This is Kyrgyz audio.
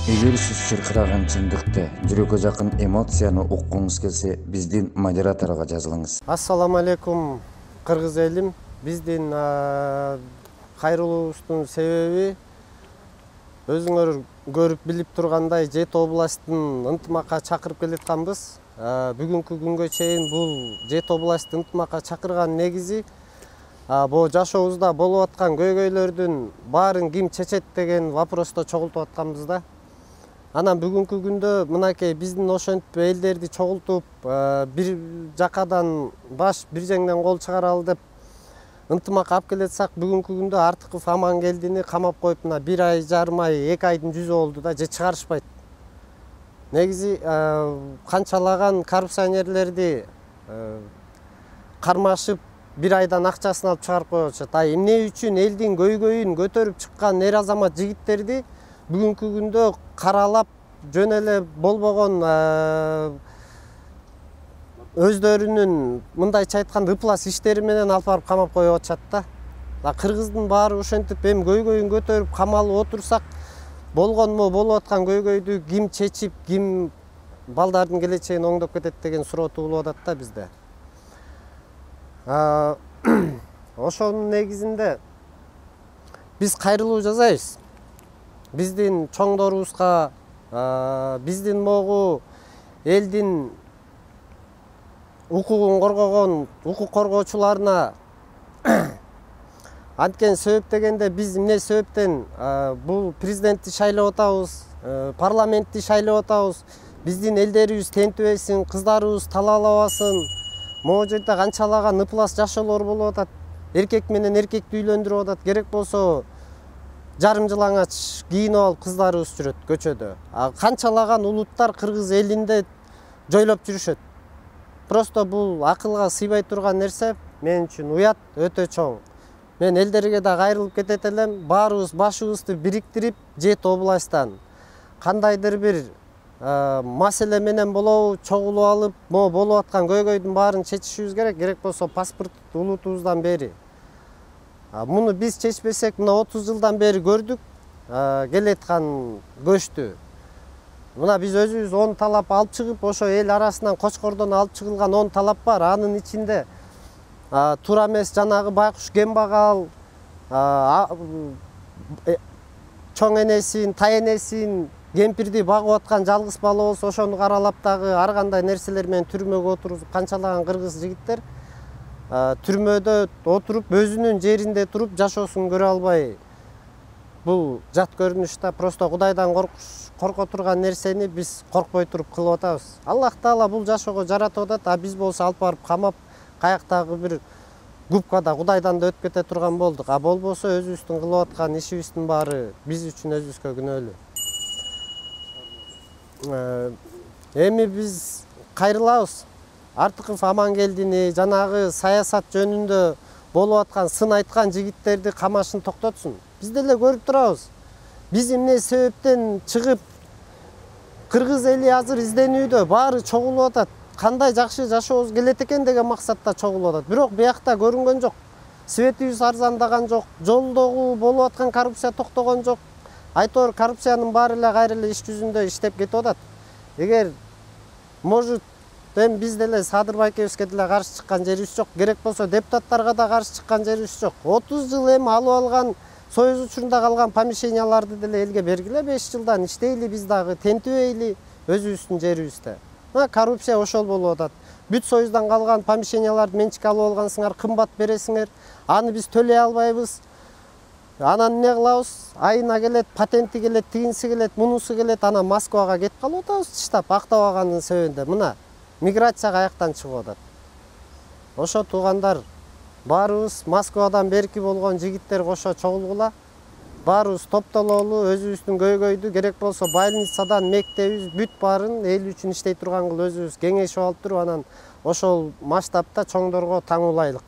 Эгер сиз чыркыраган чындыкты, жүрөккө жакын эмоцияны уккуңуз келсе, биздин модераторго жазылыңыз. Ассаламу алейкум, кыргыз элим. Биздин кайрылуубуздун себеби өзүңөр көрүп билип тургандай Жети областтын ынтымакка чакырып келатканбыз. Бүгүнкү күнгө чейин бул Жети областтын ынтымакка чакырган негизи бул жашообузда болуп аткан көйгөйлөрдүн баарын ким чечет деген вопросту чогултуп атканбыз да. Анан бүгүнкү күндө мынакей биздин ошентип элдерди чогултуп, бир жакадан баш, бир жеңден кол чыгаралы деп ынтымак алып келатсак, бүгүнкү күндө Артыков Амангелдини камап коюп, мына 1 ай, жарым ай, 2 айдын жүзү болду да, же чыгарышпайт. Негизи канчалаган коррупционерлерди кармашып, 1 айдан акчасын алып чыгарып коюп атышат. Эмне үчүн элдин көйгөйүн көтөрүп чыккан эр азамат жигиттерди бүгүнкү күндө каралап жөн эле болбогон өздөрүнүн мындайча айтканда ыплас иштери менен алып барып камап коюп атышат да. Кыргыздын баары ошентип эми көйгөйүн көтөрүп камалып отурсак, болгонмо болуп аткан көйгөйдү ким чечип, ким балдардын келечегин оңдоп кетет деген суроо туулуп атат да бизде. Ошонун негизинде биз кайрылуу жасайбыз. Биздин чоңдорубузга, биздин могу элдин укугун коргогон укук коргоочуларына анткени себеп дегенде биз эмне себептен бул президентти шайлап атабыз, парламентти шайлап атабыз, биздин элдерибиз тентибесин, кыздарыбыз талаалабасын, могу жерде канчалаган ыплас жашоолор болуп атат, эркек менен эркекти үйлөндүрүп атат, керек болсо жарым жылаңач кийинип алып кыздарыбыз жүрөт көчөдө. Канчалаган улуттар кыргыз элинде жойлоп жүрүшөт. Просто бул акылга сыйбай турган нерсе, мен үчүн уят өтө чоң. Мен элдерге да кайрылып кетет элем, баарыбыз башыбызды бириктирип, Жети областтан кандайдыр бир маселе менен болобу чогулуп алып, могу болуп аткан көйгөйдүн баарын чечишибиз керек. Керек болсо паспорт улутубуздан бери. Муну биз чечпесек, мына 30 жылдан бери көрдүк келеткан көчтү. Мына биз өзүбүз 10 талап алып чыгып, ошо эл арасынан Кочкордон алып чыгылган 10 талап бар. Анын ичинде туура эмес жанагы байкуш кембагал, чоң энесин, тай энесин, кемпирди багып аткан жалгыз бала болсо, ошону каралап дагы ар кандай нерселер менен түрмөгө отурузуп канчалаган кыргыз жигиттер түрмөдө отуруп, өзүнүн жеринде туруп жашоосун көрө албай, бул жат көрүнүш да. Просто Кудайдан корко турган нерсени биз коркпой туруп кылып атабыз. Аллах Таала бул жашоого жаратып атат, биз болсо алып барып камап, каяктагы бир губкада Кудайдан да өтүп кете турган болдук. Болбосо өзүбүздүн кылып аткан ишибиздин баары биз үчүн өзүбүзгө күнөөлүү. Эми биз кайрылабыз. Артыков Амангелдини, жанагы саясат жөнүндө болуп аткан сын айткан жигиттерди камашын токтотсун. Биз деле көрүп турабыз. Биз эмне себептен чыгып, кыргыз эли азыр изденүүдө, баары чогулуп атат. Кандай жакшы жашообуз келет экен деген максатта чогулуп атат. Бирок биякта көрүнгөн жок. Светибиз арзандаган жок, жолдогу болуп аткан коррупция токтогон жок. Айтор коррупциянын баары эле кайра эле иш жүзүндө иштеп кетип атат. Эгер может эми биз деле Садыр байкебизге деле каршы чыккан жерибиз жок. Керек болсо депутаттарга да каршы чыккан жерибиз жок. 30 жыл эми алып алган, союз учурунда калган помещенияларды деле элге бергиле, 5 жылдан иштейли, биз дагы тентибейли өзүбүздүн жерибизде. Коррупция ошол болуп атат. Бүт союздан калган помещенияларды менчикке алып алгансыңар, кымбат бересиңер, аны биз төлөй албайбыз. Анан эмне кылабыз? Айына келет, патенти келет, тигинси келет, мунусу келет, анан Москвага кетип калып атабыз, чыштап актабаганын себебинде. Мына миграция каяктан чыгып атат. Ошо туугандар, баарыбыз Москвадан берки болгон жигиттер кошо чогулгула, баарыбыз топтололу, өзүбүздүн көйгөйдү, керек болсо больницадан мектебибиз бүт баарын эл үчүн иштей турган кылып өзүбүз кеңешип алып туруп, анан ошол масштабта чоңдорго таңуулайлык.